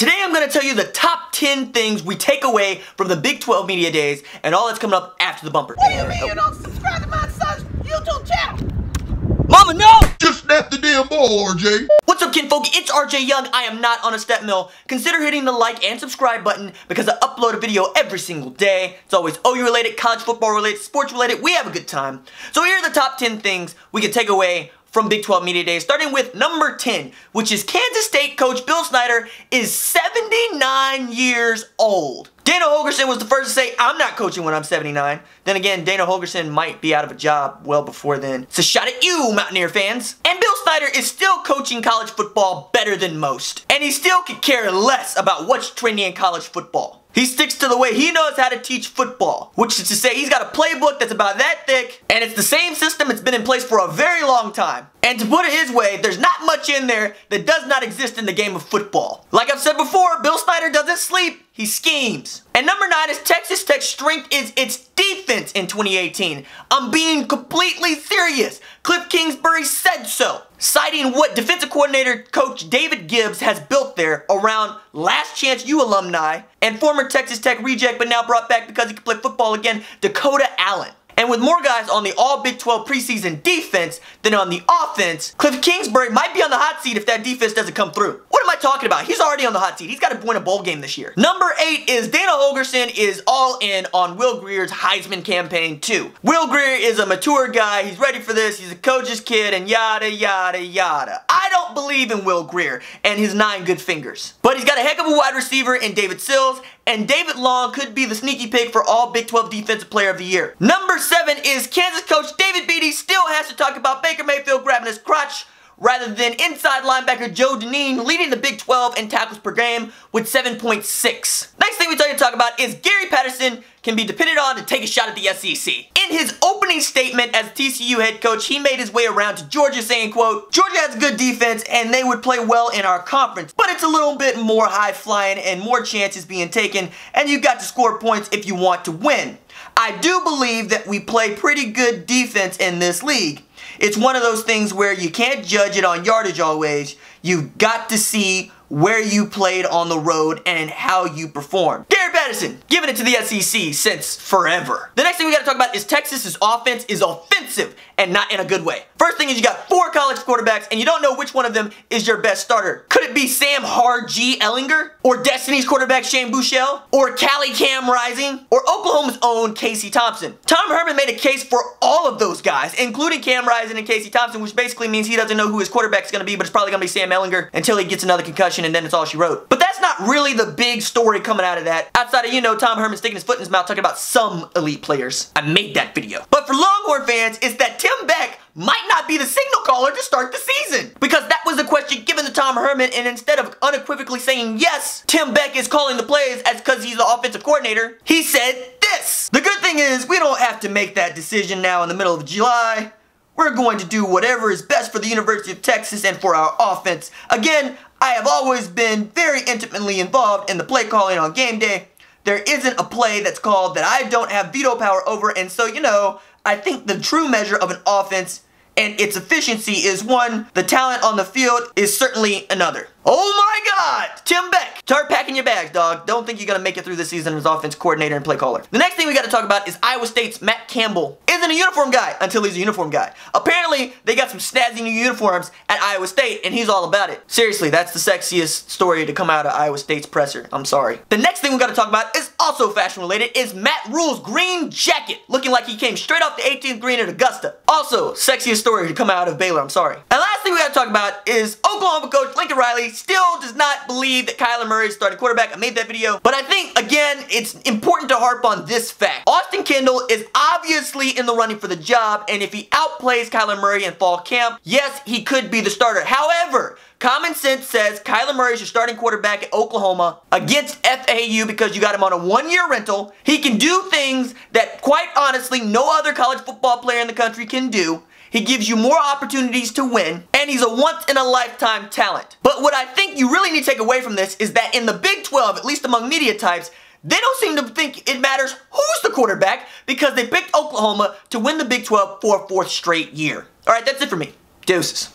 Today I'm going to tell you the top 10 things we take away from the Big 12 Media Days and all that's coming up after the bumper. What do you mean you don't subscribe to my son's YouTube channel? Mama, no! Just snap the damn ball, RJ. What's up, kinfolk? It's RJ Young. I am not on a step mill. Consider hitting the like and subscribe button because I upload a video every single day. It's always OU related, college football related, sports related. We have a good time. So here are the top 10 things we can take away from Big 12 Media Days, starting with number 10, which is Kansas State coach Bill Snyder is 79 years old. Dana Holgorsen was the first to say, I'm not coaching when I'm 79. Then again, Dana Holgorsen might be out of a job well before then. It's a shot at you, Mountaineer fans. And Bill Snyder is still coaching college football better than most. And he still could care less about what's trending in college football. He sticks to the way he knows how to teach football, which is to say he's got a playbook that's about that thick, and it's the same system that's been in place for a very long time. And to put it his way, there's not much in there that does not exist in the game of football. Like I've said before, Bill Snyder doesn't sleep, he schemes. And number 9 is Texas Tech's strength is its defense in 2018. I'm being completely serious. Cliff Kingsbury said so, citing what defensive coordinator coach David Gibbs has built there around Last Chance U alumni and former Texas Tech reject but now brought back because he can play football again, Dakota Allen. And with more guys on the all Big 12 preseason defense than on the offense, Cliff Kingsbury might be on the hot seat if that defense doesn't come through. What am I talking about? He's already on the hot seat. He's got to win a bowl game this year. Number 8 is Dana Holgorsen is all in on Will Greer's Heisman campaign too. Will Greer is a mature guy. He's ready for this. He's a coach's kid and yada, yada, yada. I don't believe in Will Greer and his 9 good fingers. But he's got a heck of a wide receiver in David Sills, and David Long could be the sneaky pick for all Big 12 Defensive Player of the Year. Number 7 is Kansas coach David Beaty still has to talk about Baker Mayfield grabbing his crotch rather than inside linebacker Joe Deneen leading the Big 12 in tackles per game with 7.6. Next thing we tell you to talk about is Gary Patterson can be depended on to take a shot at the SEC. In his opening statement as TCU head coach, he made his way around to Georgia saying, quote, Georgia has a good defense and they would play well in our conference, but it's a little bit more high flying and more chances being taken and you got to score points if you want to win. I do believe that we play pretty good defense in this league. It's one of those things where you can't judge it on yardage always. You've got to see where you played on the road and how you performed. Gary Patterson, giving it to the SEC since forever. The next thing we gotta talk about is Texas's offense is offensive and not in a good way. First thing is you got 4 college quarterbacks and you don't know which one of them is your best starter. Could it be Sam Hard G. Ellinger? Or Destiny's quarterback Shane Buechele? Or Cali Cam Rising? Or Oklahoma's own Casey Thompson? Tom Herman made a case for all of those guys, including Cam Rising and Casey Thompson, which basically means he doesn't know who his quarterback's gonna be, but it's probably gonna be Sam Ellinger until he gets another concussion and then it's all she wrote. But that's not really the big story coming out of that, outside of, you know, Tom Herman sticking his foot in his mouth talking about some elite players. I made that video. But for Longhorn fans, it's that Tim Beck might not be the signal caller to start the season. Because that was the question given to Tom Herman, and instead of unequivocally saying yes, Tim Beck is calling the plays as because he's the offensive coordinator, he said this. The good thing is we don't have to make that decision now in the middle of July. We're going to do whatever is best for the University of Texas and for our offense. Again, I have always been very intimately involved in the play calling on game day. There isn't a play that's called that I don't have veto power over, and so, you know, I think the true measure of an offense and its efficiency is one, the talent on the field is certainly another. Oh my God! Tim Beck, start packing your bags, dog. Don't think you're gonna make it through this season as offense coordinator and play caller. The next thing we gotta talk about is Iowa State's Matt Campbell isn't a uniform guy until he's a uniform guy. Apparently, they got some snazzy new uniforms at Iowa State and he's all about it. Seriously, that's the sexiest story to come out of Iowa State's presser. I'm sorry. The next thing we gotta talk about is also fashion related is Matt Rule's green jacket, looking like he came straight off the 18th green at Augusta. Also, sexiest story to come out of Baylor, I'm sorry. And last thing we gotta talk about is Oklahoma coach Lincoln Riley still does not believe that Kyler Murray is starting quarterback. I made that video. But I think, again, it's important to harp on this fact. Austin Kendall is obviously in the running for the job, and if he outplays Kyler Murray in fall camp, yes, he could be the starter. However, common sense says Kyler Murray is your starting quarterback at Oklahoma against FAU because you got him on a 1-year rental. He can do things that, quite honestly, no other college football player in the country can do. He gives you more opportunities to win, and he's a once-in-a-lifetime talent. But what I think you really need to take away from this is that in the Big 12, at least among media types, they don't seem to think it matters who's the quarterback because they picked Oklahoma to win the Big 12 for a 4th straight year. All right, that's it for me. Deuces.